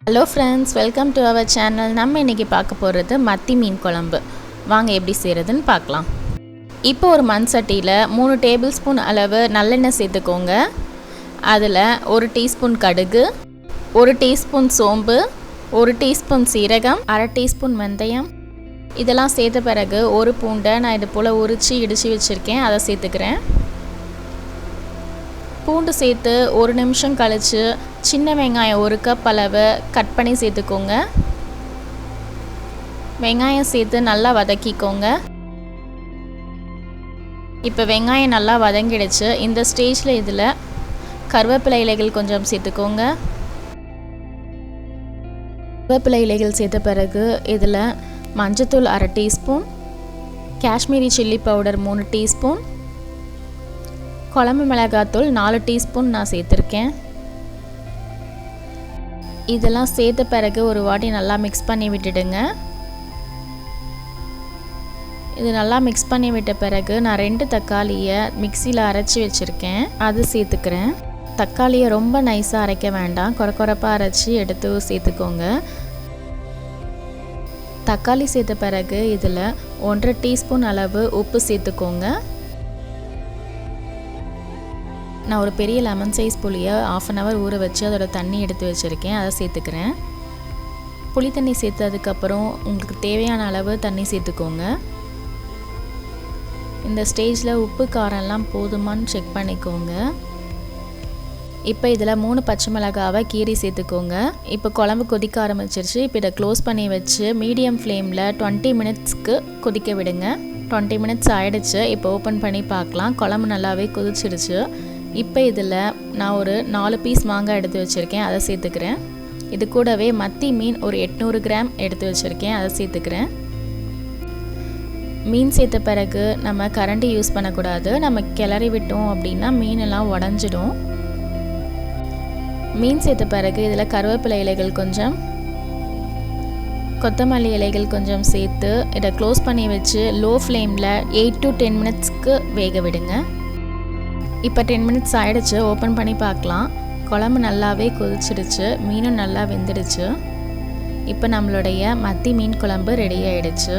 Hello friends, welcome to our channel. நம்ம இன்றைக்கி பார்க்க போகிறது மத்தி மீன் குழம்பு. வாங்க எப்படி செய்கிறதுன்னு பார்க்கலாம். இப்போ ஒரு மண் சட்டியில் 3 டேபிள் ஸ்பூன் அளவு நல்லெண்ணெய் சேர்த்துக்கோங்க. அதில் 1 டீஸ்பூன் கடுகு, 1 டீஸ்பூன் சோம்பு, 1 டீஸ்பூன் சீரகம், அரை டீஸ்பூன் வெந்தயம், இதெல்லாம் சேர்த்த பிறகு ஒரு பூண்டை நான் இது போல் உரித்து இடித்து வச்சுருக்கேன், அதை சேர்த்துக்கிறேன். பூண்டு சேர்த்து 1 நிமிஷம் கழித்து சின்ன வெங்காயம் 1 கப் அளவு கட் பண்ணி சேர்த்துக்கோங்க. வெங்காயம் சேர்த்து நல்லா வதக்கிக்கோங்க. இப்போ வெங்காயம் நல்லா வதங்கிடுச்சு. இந்த ஸ்டேஜில் இதில் கருவேப்பிலை இலைகள் கொஞ்சம் சேர்த்துக்கோங்க. கருவேப்பிலை இலைகள் சேர்த்த பிறகு இதில் மஞ்சத்தூள் அரை teaspoon, Kashmiri chilli powder 3 teaspoon, குழம்பு மிளகாத்தூள் 4 டீஸ்பூன் நான் சேர்த்துருக்கேன். இதெல்லாம் சேர்த்த பிறகு ஒரு வாட்டி நல்லா மிக்ஸ் பண்ணி விட்டுடுங்க. இது நல்லா மிக்ஸ் பண்ணி விட்ட பிறகு நான் 2 தக்காளியை மிக்சியில் அரைச்சி வச்சுருக்கேன், அது சேர்த்துக்கிறேன். தக்காளியை ரொம்ப நைஸாக அரைக்க வேண்டாம், குறைப்பாக அரைச்சி எடுத்து சேர்த்துக்கோங்க. தக்காளி சேர்த்த பிறகு இதில் 1.5 டீஸ்பூன் அளவு உப்பு சேர்த்துக்கோங்க. நான் ஒரு பெரிய லெமன் சைஸ் புளியை 1/2 hour ஊற வச்சு அதோட தண்ணி எடுத்து வச்சுருக்கேன், அதை சேர்த்துக்கிறேன். புளி தண்ணி சேர்த்ததுக்கப்புறம் உங்களுக்கு தேவையான அளவு தண்ணி சேர்த்துக்கோங்க. இந்த ஸ்டேஜில் உப்பு காரம்லாம் போதுமான்னு செக் பண்ணிக்கோங்க. இப்போ இதில் 3 பச்சை மிளகாவை கீரி சேர்த்துக்கோங்க. இப்போ குழம்பு கொதிக்க ஆரம்பிச்சிருச்சு. இப்போ இதை க்ளோஸ் பண்ணி வச்சு மீடியம் ஃப்ளேமில் 20 மினிட்ஸ்க்கு கொதிக்க விடுங்க. 20 மினிட்ஸ் ஆகிடுச்சு. இப்போ ஓப்பன் பண்ணி பார்க்கலாம். குழம்பு நல்லாவே கொதிச்சிடுச்சு. இப்போ இதில் நான் ஒரு 4 பீஸ் மாங்காய் எடுத்து வச்சுருக்கேன், அதை சேர்த்துக்கிறேன். இது கூடவே மத்தி மீன் ஒரு 800 கிராம் எடுத்து வச்சுருக்கேன், அதை சேர்த்துக்கிறேன். மீன் சேர்த்த பிறகு நம்ம கரண்டி யூஸ் பண்ணக்கூடாது. நம்ம கிளறி விட்டோம் அப்படின்னா மீனெல்லாம் உடஞ்சிடும். மீன் சேர்த்த பிறகு இதில் கருவேப்பிலை இலைகள் கொஞ்சம், கொத்தமல்லி இலைகள் கொஞ்சம் சேர்த்து இதை க்ளோஸ் பண்ணி வச்சு லோ ஃப்ளேமில் 8 to 10 மினிட்ஸ்க்கு வேக விடுங்க. இப்போ 10 மினிட்ஸ் ஆகிடுச்சு. ஓப்பன் பண்ணி பார்க்கலாம். குழம்பு நல்லாவே கொதிச்சிடுச்சு, மீனும் நல்லா வெந்துடுச்சு. இப்போ நம்மளுடைய மத்தி மீன் குழம்பு ரெடி ஆகிடுச்சு.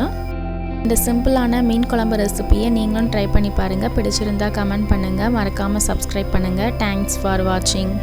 இந்த சிம்பிளான மீன் குழம்பு ரெசிபியை நீங்களும் ட்ரை பண்ணி பாருங்கள். பிடிச்சிருந்தால் கமெண்ட் பண்ணுங்கள், மறக்காமல் சப்ஸ்கிரைப் பண்ணுங்கள். தேங்க்ஸ் ஃபார் வாட்சிங்.